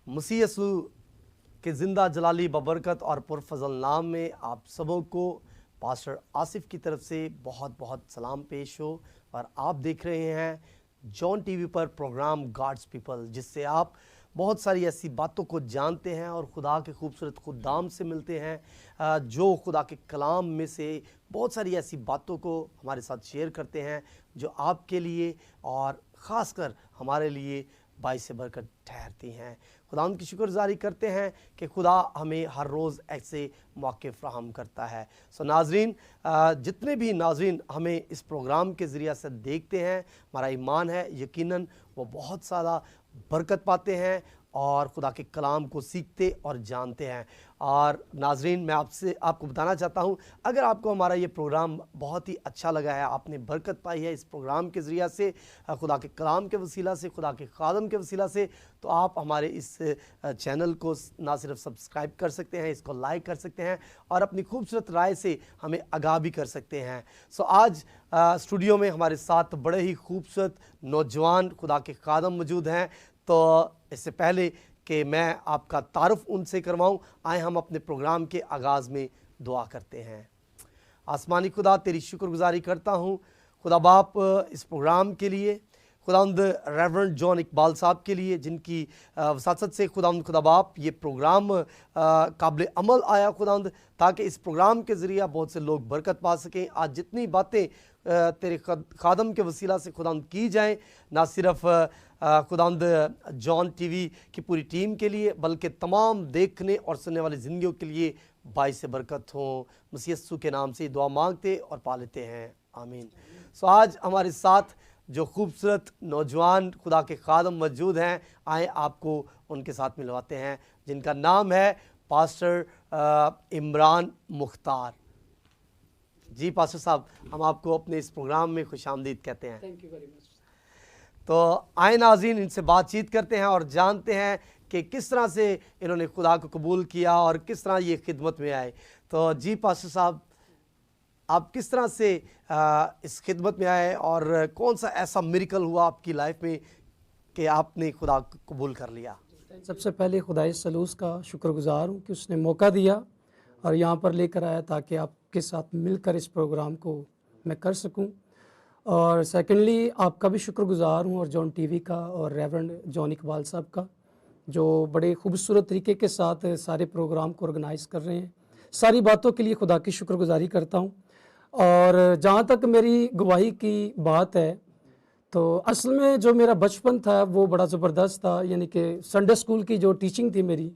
मसीह यसू के ज़िंदा जलाली बबरकत और पुरफजल नाम में आप सबों को पास्टर आसिफ की तरफ से बहुत बहुत सलाम पेश हो। और आप देख रहे हैं जॉन टीवी पर प्रोग्राम गॉड्स पीपल, जिससे आप बहुत सारी ऐसी बातों को जानते हैं और खुदा के खूबसूरत खुदाम से मिलते हैं, जो खुदा के कलाम में से बहुत सारी ऐसी बातों को हमारे साथ शेयर करते हैं जो आपके लिए और ख़ासकर हमारे लिए बाइस बरकत ठहरती हैं। खुदा की शुक्रगुजारी करते हैं कि खुदा हमें हर रोज़ ऐसे मौके फ्राहम करता है। सो नाजरीन, जितने भी नाजरीन हमें इस प्रोग्राम के ज़रिए से देखते हैं, हमारा ईमान है यकीनन वो बहुत सारा बरकत पाते हैं और खुदा के कलाम को सीखते और जानते हैं। और नाजरीन, मैं आपको बताना चाहता हूँ, अगर आपको हमारा ये प्रोग्राम बहुत ही अच्छा लगा है, आपने बरकत पाई है इस प्रोग्राम के ज़रिए से, खुदा के कलाम के वसीला से, खुदा के खादम के वसीला से, तो आप हमारे इस चैनल को ना सिर्फ सब्सक्राइब कर सकते हैं, इसको लाइक कर सकते हैं और अपनी खूबसूरत राय से हमें आगाह भी कर सकते हैं। सो आज स्टूडियो में हमारे साथ बड़े ही खूबसूरत नौजवान खुदा के खादम मौजूद हैं। तो इससे पहले कि मैं आपका तारुफ उनसे करवाऊं, आए हम अपने प्रोग्राम के आगाज़ में दुआ करते हैं। आसमानी खुदा, तेरी शुक्रगुजारी करता हूं खुदा बाप इस प्रोग्राम के लिए, खुदावंद रेवरेंड जॉन इकबाल साहब के लिए, जिनकी वसासत से खुदा बाप ये प्रोग्राम काबिल अमल आया खुदावंद, ताकि इस प्रोग्राम के ज़रिए बहुत से लोग बरकत पा सकें। आज जितनी बातें तेरे खादम के वसीला से खुदावंद की जाएं, ना सिर्फ खुदावंद जॉन टीवी की पूरी टीम के लिए, बल्कि तमाम देखने और सुनने वाली ज़िंदगियों के लिए बाइस बरकत हो। मसीह यीशु के नाम से दुआ मांगते और पा लेते हैं, आमीन। सो आज हमारे साथ जो खूबसूरत नौजवान खुदा के खादम मौजूद हैं, आए आपको उनके साथ मिलवाते हैं, जिनका नाम है पास्टर इमरान मुख्तार। जी पास्टर साहब, हम आपको अपने इस प्रोग्राम में खुशामदीद कहते हैं। Thank you very much. तो आए नाज़रीन, इनसे बातचीत करते हैं और जानते हैं कि किस तरह से इन्होंने खुदा को कबूल किया और किस तरह ये खिदमत में आए। तो जी पास्टर साहब, आप किस तरह से इस खिदमत में आए और कौन सा ऐसा मिरेकल हुआ आपकी लाइफ में कि आपने खुदा को कबूल कर लिया? सबसे पहले खुदाई सलूस का शुक्रगुजार हूँ कि उसने मौका दिया और यहाँ पर लेकर आया ताकि आपके साथ मिलकर इस प्रोग्राम को मैं कर सकूँ। और सेकेंडली आपका भी शुक्रगुजार हूँ और जॉन टीवी का और रेवरेंड जॉन इकबाल साहब का, जो बड़े खूबसूरत तरीके के साथ सारे प्रोग्राम को ऑर्गेनाइज़ कर रहे हैं। सारी बातों के लिए खुदा की शुक्रगुजारी करता हूँ। और जहाँ तक मेरी गवाही की बात है, तो असल में जो मेरा बचपन था वो बड़ा ज़बरदस्त था। यानी कि संडे स्कूल की जो टीचिंग थी मेरी,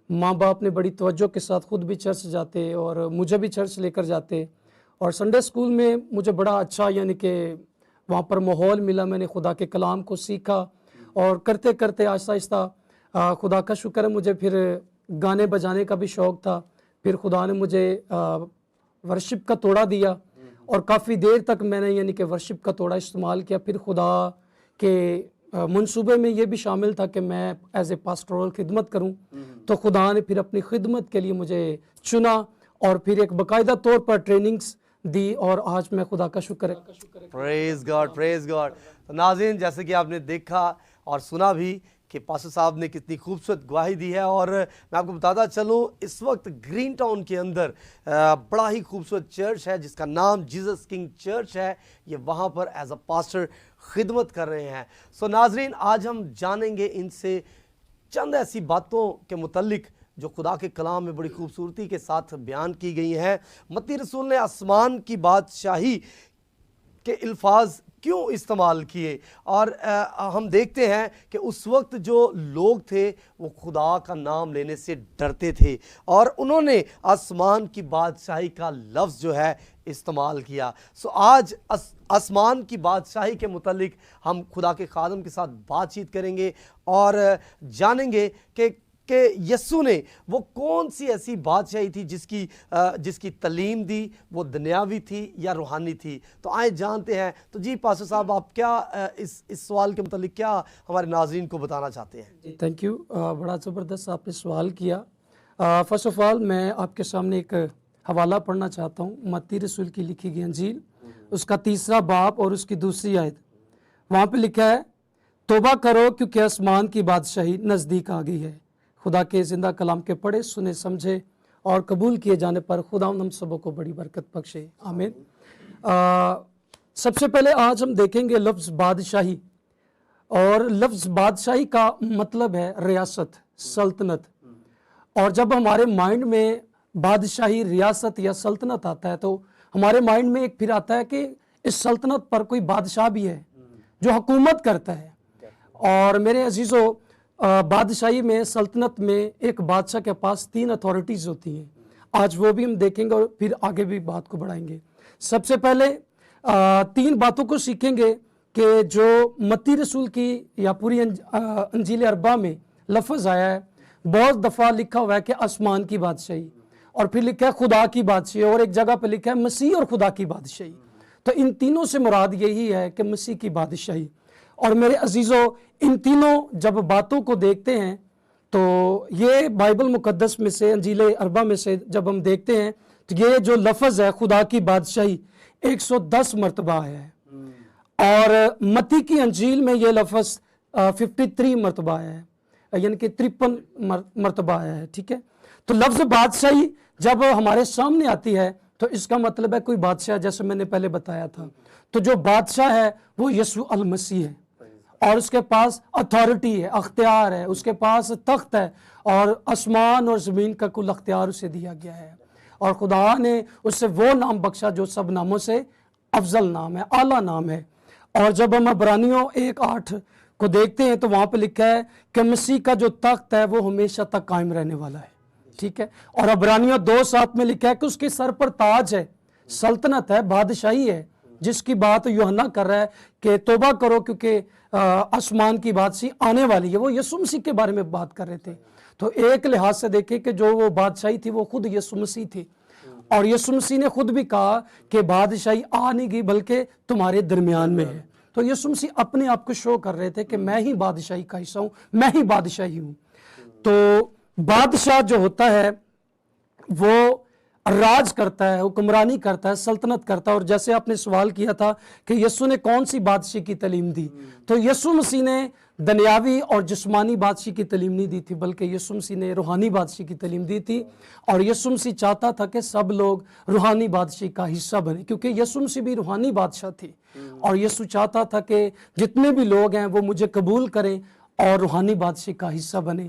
माँ बाप ने बड़ी तवज्जो के साथ ख़ुद भी चर्च जाते और मुझे भी चर्च लेकर जाते। और संडे स्कूल में मुझे बड़ा अच्छा यानी कि वहाँ पर माहौल मिला, मैंने खुदा के कलाम को सीखा और करते करते आहिस्ता आहिस्ता खुदा का शुक्र है, मुझे फिर गाने बजाने का भी शौक़ था। फिर खुदा ने मुझे वर्शिप का तोड़ा दिया और काफ़ी देर तक मैंने यानी कि वर्शिप का तोड़ा इस्तेमाल किया। फिर खुदा के मंसूबे में ये भी शामिल था कि मैं एज ए पास्टोरल खिदमत करूं। तो खुदा ने फिर अपनी खिदमत के लिए मुझे चुना और फिर एक बाकायदा तौर पर ट्रेनिंग्स दी और आज मैं खुदा का शुक्र है। Praise God, praise God. तो नाज़रीन, जैसे कि आपने देखा और सुना भी कि पास्टर साहब ने कितनी खूबसूरत गवाही दी है। और मैं आपको बताता चलूँ, इस वक्त ग्रीन टाउन के अंदर बड़ा ही खूबसूरत चर्च है जिसका नाम जीसस किंग चर्च है। ये वहाँ पर एज अ पास्टर खिदमत कर रहे हैं। सो नाजरीन, आज हम जानेंगे इनसे चंद ऐसी बातों के मुतल्लिक जो खुदा के कलाम में बड़ी खूबसूरती के साथ बयान की गई हैं। मत्ती रसूल ने आसमान की बादशाही के अल्फाज क्यों इस्तेमाल किए, और हम देखते हैं कि उस वक्त जो लोग थे वो खुदा का नाम लेने से डरते थे और उन्होंने आसमान की बादशाही का लफ्ज़ जो है इस्तेमाल किया। सो आज आसमान की बादशाही के मुतल्लिक हम खुदा के खादम के साथ बातचीत करेंगे और जानेंगे कि यस्सु ने वो कौन सी ऐसी बादशाही थी जिसकी तलीम दी वो दुनियावी थी या रूहानी थी। तो आए जानते हैं। तो जी पास्टर साहब, आप क्या इस सवाल के मतलब क्या हमारे नाज़रीन को बताना चाहते हैं? जी थैंक यू। बड़ा ज़बरदस्त आपने सवाल किया। फ़र्स्ट ऑफ़ ऑल मैं आपके सामने एक हवाला पढ़ना चाहता हूँ, मत्ती रसूल की लिखी गई अंजील, उसका 3 बाब और उसकी 2 आयत। वहाँ पे लिखा है, तौबा करो क्योंकि आसमान की बादशाही नज़दीक आ गई है। खुदा के ज़िंदा कलाम के पढ़े सुने समझे और कबूल किए जाने पर खुदा हम सबों को बड़ी बरकत बख्शे, आमीन। सबसे पहले आज हम देखेंगे लफ्ज़ बादशाही, और लफ्ज़ बादशाही का मतलब है रियासत, सल्तनत। और जब हमारे माइंड में बादशाही, रियासत या सल्तनत आता है तो हमारे माइंड में एक फिर आता है कि इस सल्तनत पर कोई बादशाह भी है जो हुकूमत करता है। और मेरे अजीज़ों, बादशाही में, सल्तनत में एक बादशाह के पास 3 अथॉरिटीज़ होती हैं। आज वो भी हम देखेंगे और फिर आगे भी बात को बढ़ाएंगे। सबसे पहले 3 बातों को सीखेंगे कि जो मत्ती रसूल की या पूरी अंजील अरबा में लफ्ज़ आया है, बहुत दफ़ा लिखा हुआ है कि आसमान की बादशाही, और फिर लिखा है खुदा की बादशाही, और एक जगह पे लिखा है मसीह और खुदा की बादशाही। तो इन तीनों से मुराद यही है कि मसीह की बादशाही। और मेरे अजीज़ों, इन तीनों जब बातों को देखते हैं तो ये बाइबल मुकद्दस में से, अंजील अरबा में से जब हम देखते हैं तो ये जो लफ्ज़ है खुदा की बादशाही 110 मरतबा है, और मत्ती की अंजील में ये लफ्ज़ 53 मरतबा है, यानी कि 53 मरतबा है। ठीक है, तो लफ्ज़ बादशाही जब हमारे सामने आती है तो इसका मतलब है कोई बादशाह, जैसे मैंने पहले बताया था। तो जो बादशाह है वो यीशु अल मसीह है, और उसके पास अथॉरिटी है, अख्तियार है, उसके पास तख्त है, और आसमान और ज़मीन का कुल अख्तियार उसे दिया गया है। और खुदा ने उससे वो नाम बख्शा जो सब नामों से अफजल नाम है, आला नाम है। और जब हम इब्रानियों 1:8 को देखते हैं तो वहाँ पे लिखा है कि मसीह का जो तख्त है वो हमेशा तक कायम रहने वाला है। ठीक है, और इब्रानियों 2:7 में लिखा है कि उसके सर पर ताज है, सल्तनत है, बादशाही है, जिसकी बात यूहन्ना कर रहा है कि तौबा करो क्योंकि आसमान की बादशाही आने वाली है। वो यीशु मसीह के बारे में बात कर रहे थे। तो एक लिहाज से देखें कि जो वो बादशाही थी वो खुद यीशु मसीह थी, और यीशु मसीह ने खुद भी कहा कि बादशाही आ नहीं गई बल्कि तुम्हारे दरमियान में है। तो यीशु मसीह अपने आप को शो कर रहे थे कि मैं ही बादशाही का हिस्सा हूँ, मैं ही बादशाही हूँ। तो बादशाह जो होता है वो राज करता है, हुक्मरानी करता है, सल्तनत करता है। और जैसे आपने सवाल किया था कि यीशु ने कौन सी बादशाही की तालीम दी, तो यीशु मसीह ने दुनियावी और जिस्मानी बादशाही की तालीम नहीं दी थी, बल्कि यीशु मसीह ने रूहानी बादशाही की तालीम दी थी। और यीशु मसीह चाहता था कि सब लोग रूहानी बादशाही का हिस्सा बने, क्योंकि यीशु मसीह भी रूहानी बादशाह थे। और यीशु चाहता था कि जितने भी लोग हैं वो मुझे कबूल करें और रूहानी बादशाही का हिस्सा बने।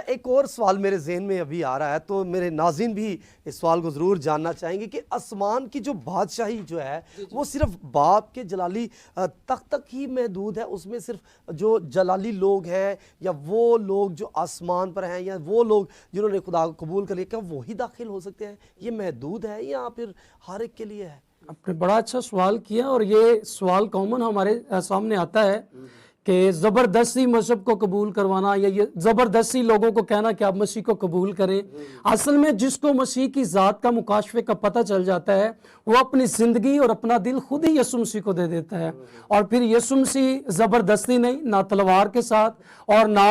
एक और सवाल मेरे जहन में अभी आ रहा है, तो मेरे नाज़रीन भी इस सवाल को ज़रूर जानना चाहेंगे कि आसमान की जो बादशाही जो है वो सिर्फ बाप के जलाली तख्त तक ही महदूद है, उसमें सिर्फ जो जलाली लोग हैं या वो लोग जो आसमान पर हैं या वो लोग जिन्होंने खुदा को कबूल कर लिया, क्या वही दाखिल हो सकते हैं? ये महदूद है या फिर हर एक के लिए है? आपने बड़ा अच्छा सवाल किया, और ये सवाल कॉमन हमारे सामने आता है कि ज़बरदस्ती मज़हब को कबूल करवाना या ये ज़बरदस्ती लोगों को कहना कि आप मसीह को कबूल करें। असल में जिसको मसीह की ज़ात का मुकाशफे का पता चल जाता है वो अपनी ज़िंदगी और अपना दिल खुद ही यीशु मसीह को दे देता है, और फिर यीशु मसीह ज़बरदस्ती नहीं, ना तलवार के साथ और ना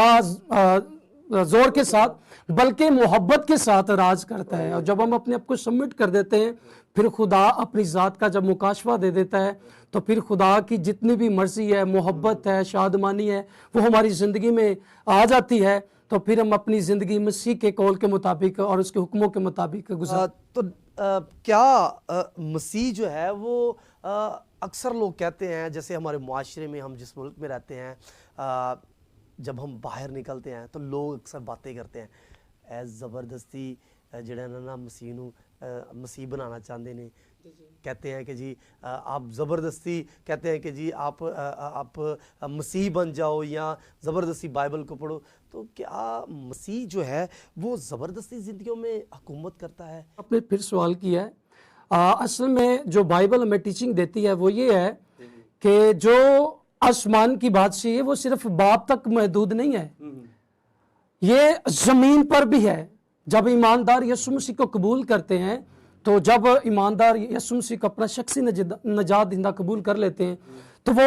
जोर के साथ, बल्कि मोहब्बत के साथ राज करता है। और जब हम अपने आप को सबमिट कर देते हैं, फिर खुदा अपनी ज़ात का जब मुकाशफा दे देता है, तो फिर खुदा की जितनी भी मर्जी है, मोहब्बत है, शादमानी है, वो हमारी ज़िंदगी में आ जाती है। तो फिर हम अपनी ज़िंदगी मसीह के कौल के मुताबिक और उसके हुक्मों के मुताबिक गुजार। तो क्या मसीह जो है वो अक्सर लोग कहते हैं, जैसे हमारे मुआशरे में, हम जिस मुल्क में रहते हैं, जब हम बाहर निकलते हैं तो लोग अक्सर बातें करते हैं ज़बरदस्ती ਜਿਹੜਾ ਨਾ ਮਸੀਹ ਨੂੰ मसीह बनाना चाहते हैं, कहते हैं कि जी आप ज़बरदस्ती कहते हैं कि जी आप मसीह बन जाओ या ज़बरदस्ती बाइबल को पढ़ो। तो क्या मसीह जो है वो ज़बरदस्ती ज़िंदगियों में हुकूमत करता है? आपने फिर सवाल किया है। असल में जो बाइबल हमें टीचिंग देती है वो ये है कि जो आसमान की बादशाही है वो सिर्फ बाप तक महदूद नहीं है, ये ज़मीन पर भी है। जब ईमानदार यीशु मसीह को कबूल करते हैं, तो जब ईमानदार यीशु मसीह को अपना शख्सी नजात दहिंदा कबूल कर लेते हैं, तो वो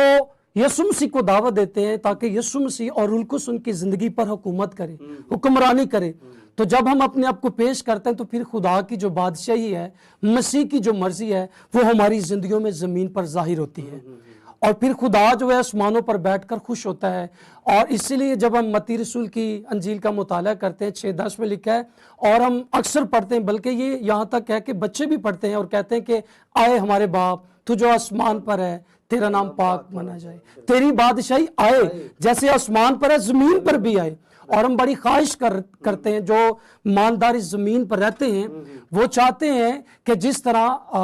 यीशु मसीह को दावत देते हैं ताकि यीशु मसीह और रूह कुद्स उनकी ज़िंदगी पर हुकूमत करे, हुक्मरानी करे। तो जब हम अपने आप को पेश करते हैं तो फिर खुदा की जो बादशाही है, मसीह की जो मर्जी है, वो हमारी ज़िंदगियों में ज़मीन पर ज़ाहिर होती है। اور پھر خدا جو ہے آسمانوں پر بیٹھ کر خوش ہوتا ہے. اور اسی لیے جب ہم متی رسول کی انجیل کا مطالعہ کرتے ہیں 6:10 میں لکھا ہے, اور ہم اکثر پڑھتے ہیں, بلکہ یہ یہاں تک ہے کہ بچے بھی پڑھتے ہیں اور کہتے ہیں کہ آئے ہمارے باپ تو جو آسمان پر ہے, تیرا نام پاک مانا جائے, تیری بادشاہی آئے, جیسے آسمان پر ہے زمین پر بھی آئے. اور ہم بڑی خواہش کرتے ہیں, جو مالدار اس زمین پر رہتے ہیں وہ چاہتے ہیں کہ جس طرح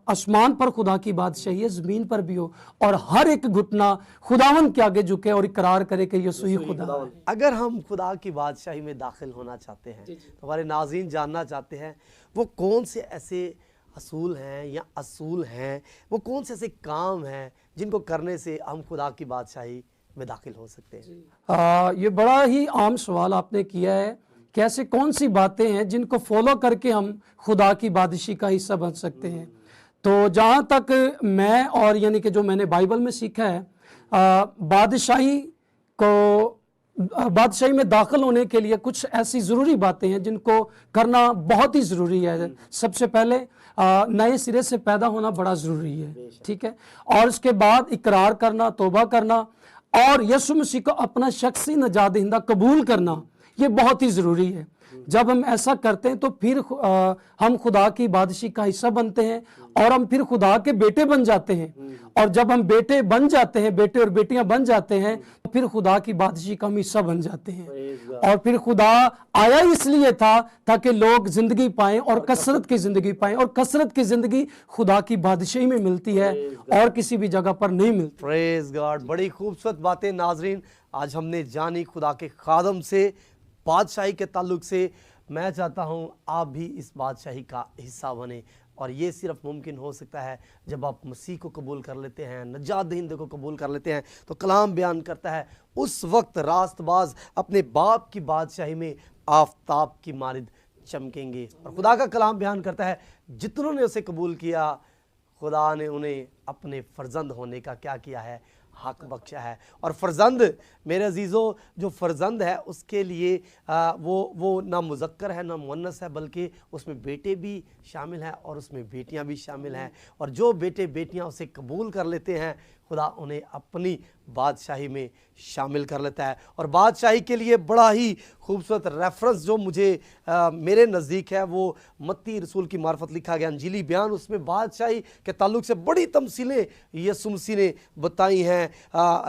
آسمان پر خدا کی بادشاہی ہے زمین پر بھی ہو, اور ہر ایک گھٹنا خداوند کے آگے جھکے اور اقرار کرے کہ یسوع ہی خدا ہے. اگر ہم خدا کی بادشاہی میں داخل ہونا چاہتے ہیں تو ہمارے ناظرین جاننا چاہتے ہیں وہ کون سے ایسے اصول ہیں یا اصول ہیں, وہ کون سے ایسے کام ہیں جن کو کرنے سے ہم خدا کی بادشاہی میں داخل ہو سکتے ہیں؟ یہ بڑا ہی عام سوال آپ نے کیا ہے کہ ایسے کون سی باتیں ہیں جن کو فالو کر کے ہم خدا کی بادشاہی کا حصہ بن سکتے ہیں. تو جہاں تک میں اور یعنی کہ جو میں نے بائبل میں سیکھا ہے, بادشاہی میں داخل ہونے کے لیے کچھ ایسی ضروری باتیں ہیں جن کو کرنا بہت ہی ضروری ہے. سب سے پہلے نئے سرے سے پیدا ہونا بڑا ضروری ہے, ٹھیک ہے, اور اس کے بعد اقرار کرنا, توبہ کرنا, اور یسوع مسیح کو اپنا شخصی نجات دہندہ قبول کرنا, یہ بہت ہی ضروری ہے. جب ہم ایسا کرتے ہیں تو پھر ہم خدا کی بادشاہی کا حصہ بنتے ہیں اور ہم پھر خدا کے بیٹے بن جاتے ہیں. اور جب ہم بیٹے بن جاتے ہیں, بیٹے اور بیٹیاں بن جاتے ہیں, تو پھر خدا کی بادشاہی کا ہم حصہ بن جاتے ہیں. اور پھر خدا آیا اس لیے تھا تاکہ لوگ زندگی پائیں اور کثرت کی زندگی پائیں, اور کثرت کی زندگی خدا کی بادشاہی میں ملتی ہے اور کسی بھی جگہ پر نہیں ملتی. پریز گاڈ, بڑی خوبصورت باتیں ناظرین آج ہم نے جانی خدا کے خادم سے, بادشاہی کے تعلق سے. میں چاہتا ہوں آپ بھی اس بادشاہی کا حصہ بنیں, اور یہ صرف ممکن ہو سکتا ہے جب آپ مسیح کو قبول کر لیتے ہیں, نجات دہندے کو قبول کر لیتے ہیں. تو کلام بیان کرتا ہے اس وقت راست باز اپنے باپ کی بادشاہی میں آفتاب کی مانند چمکیں گے. اور خدا کا کلام بیان کرتا ہے جتنوں نے اسے قبول کیا خدا نے انہیں اپنے فرزند ہونے کا کیا کیا ہے, حق بخشا ہے. اور فرزند میرے عزیزو, جو فرزند ہے اس کے لیے وہ نہ مذکر ہے نہ مؤنث ہے, بلکہ اس میں بیٹے بھی شامل ہیں اور اس میں بیٹیاں بھی شامل ہیں. اور جو بیٹے بیٹیاں اسے قبول کر لیتے ہیں خدا انہیں اپنی بادشاہی میں شامل کر لیتا ہے. اور بادشاہی کے لیے بڑا ہی خوبصورت ریفرنس جو مجھے میرے نزدیک ہے وہ متی رسول کی معرفت لکھا گیا انجیلی بیان, اس میں بادشاہی کے تعلق سے بڑی تمثیلیں یسوع مسیح نے بتائی ہیں.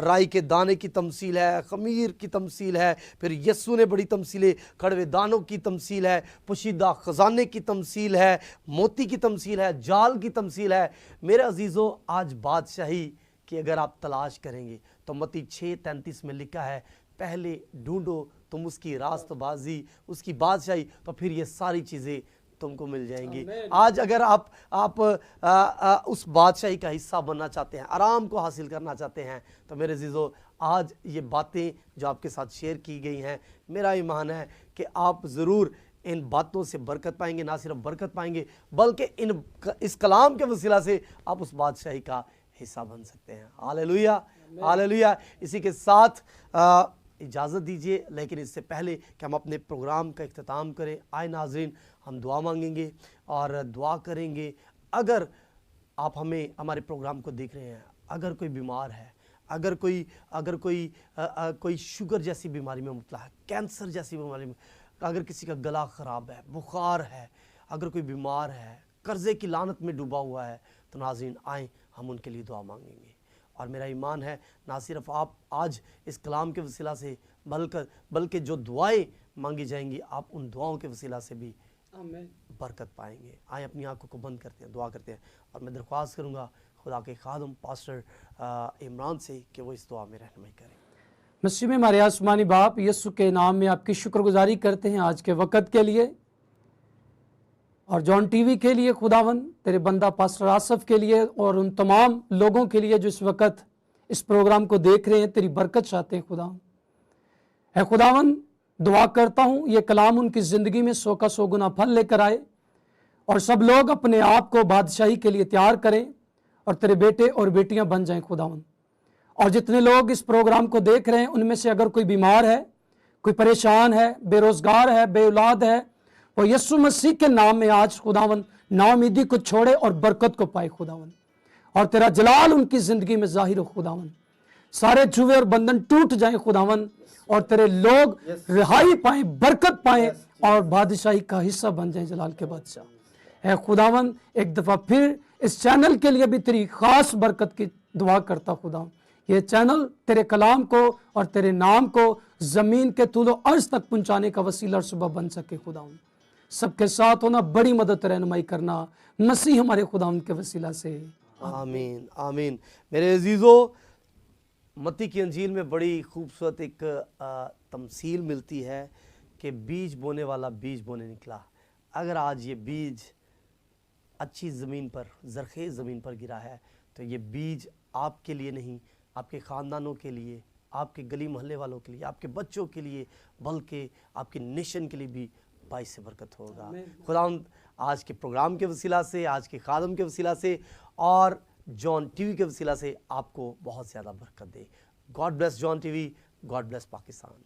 رائی کے دانے کی تمثیل ہے, خمیر کی تمثیل ہے, پھر یسوع نے بڑی تمثیلیں, کڑوے دانوں کی تمثیل ہے, پوشیدہ خزانے کی تمثیل ہے, موتی کی تمثیل ہے, جال کی تمثیل ہے. میرے عزیزو آج بادشاہی کہ اگر آپ تلاش کریں گے تو متی 6:33 میں لکھا ہے پہلے ڈھونڈو تم اس کی راست بازی, اس کی بادشاہی, تو پھر یہ ساری چیزیں تم کو مل جائیں گی. آج اگر آپ اس بادشاہی کا حصہ بننا چاہتے ہیں, آرام کو حاصل کرنا چاہتے ہیں, تو میرے عزیزو آج یہ باتیں جو آپ کے ساتھ شیئر کی گئی ہیں, میرا ایمان ہے کہ آپ ضرور ان باتوں سے برکت پائیں گے. نہ صرف برکت پائیں گے بلکہ اس کلام کے وسیلہ سے آپ اس بادشاہی کا حصہ بن سکتے ہیں. ہاللیلویہ, ہاللیلویہ. اسی کے ساتھ اجازت دیجیے, لیکن اس سے پہلے کہ ہم اپنے پروگرام کا اختتام کریں, آئے ناظرین ہم دعا مانگیں گے اور دعا کریں گے. اگر آپ ہمارے پروگرام کو دیکھ رہے ہیں, اگر کوئی بیمار ہے, اگر کوئی شوگر جیسی بیماری میں مبتلا ہے, کینسر جیسی بیماری میں, اگر کسی کا گلا خراب ہے, بخار ہے, اگر کوئی بیمار ہے, قرضے کی لعنت میں ڈوبا ہوا ہے, تو ناظرین آئیں ہم ان کے لیے دعا مانگیں گے. اور میرا ایمان ہے نہ صرف آپ آج اس کلام کے وسیلہ سے بلکہ جو دعائیں مانگی جائیں گی آپ ان دعاؤں کے وسیلہ سے بھی برکت پائیں گے. آئیں اپنی آنکھوں کو بند کرتے ہیں, دعا کرتے ہیں, اور میں درخواست کروں گا خدا کے خادم پاسٹر عمران سے کہ وہ اس دعا میں رہنمائی کریں. مسیح میں ہمارے آسمانی باپ, یسوع کے نام میں آپ کی شکر گزاری کرتے ہیں آج کے وقت کے لیے, اور جان ٹی وی کے لیے خداوند, تیرے بندہ پاسٹر آصف کے لیے, اور ان تمام لوگوں کے لیے جو اس وقت اس پروگرام کو دیکھ رہے ہیں, تیری برکت چاہتے ہیں خداوند. اے خداوند دعا کرتا ہوں یہ کلام ان کی زندگی میں 100 کا 100 گنا پھل لے کر آئے, اور سب لوگ اپنے آپ کو بادشاہی کے لیے تیار کریں اور تیرے بیٹے اور بیٹیاں بن جائیں خداوند. اور جتنے لوگ اس پروگرام کو دیکھ رہے ہیں ان میں سے اگر کوئی بیمار ہے, کوئی پریشان ہے, بے روزگار ہے, بے اولاد ہے, وہ یسوع مسیح کے نام میں آج خداوند نا امیدی کو چھوڑے اور برکت کو پائے خداوند. और तेरा जलाल उनकी ज़िंदगी में ज़ाहिर हो खुदावन। सारे जुए और बंधन टूट जाएं खुदावन, और तेरे लोग रिहाई पाएं, बरकत पाएं और बादशाही का हिस्सा बन जाएं जलाल के बादशाह। ऐ खुदावन एक दफ़ा फिर इस चैनल के लिए भी तेरी ख़ास बरकत की दुआ करता खुदा। ये चैनल तेरे कलाम को और तेरे नाम को ज़मीन के तूलो अर्ज़ तक पहुँचाने का वसीला और सुबह बन सके खुदावन। सबके साथ होना, बड़ी मदद रहनुमाई करना, मसीह हमारे खुदावन के वसीला से। आमीन आमीन। मेरे अजीज़ों, मत्ती की अंजील में बड़ी खूबसूरत एक तमसील मिलती है कि बीज बोने वाला बीज बोने निकला। अगर आज ये बीज अच्छी ज़मीन पर, ज़रख़ेज़ ज़मीन पर गिरा है, तो ये बीज आपके लिए नहीं, आपके ख़ानदानों के लिए, आपके गली मोहल्ले वालों के लिए, आपके बच्चों के लिए, बल्कि आपके नेशन के लिए भी बाइस से बरकत होगा। खुदावंद आज के प्रोग्राम के वसीला से, आज के खादम के वसीला से और जॉन टीवी के वसीला से आपको बहुत ज़्यादा बरकत दे। God bless John TV, God bless Pakistan.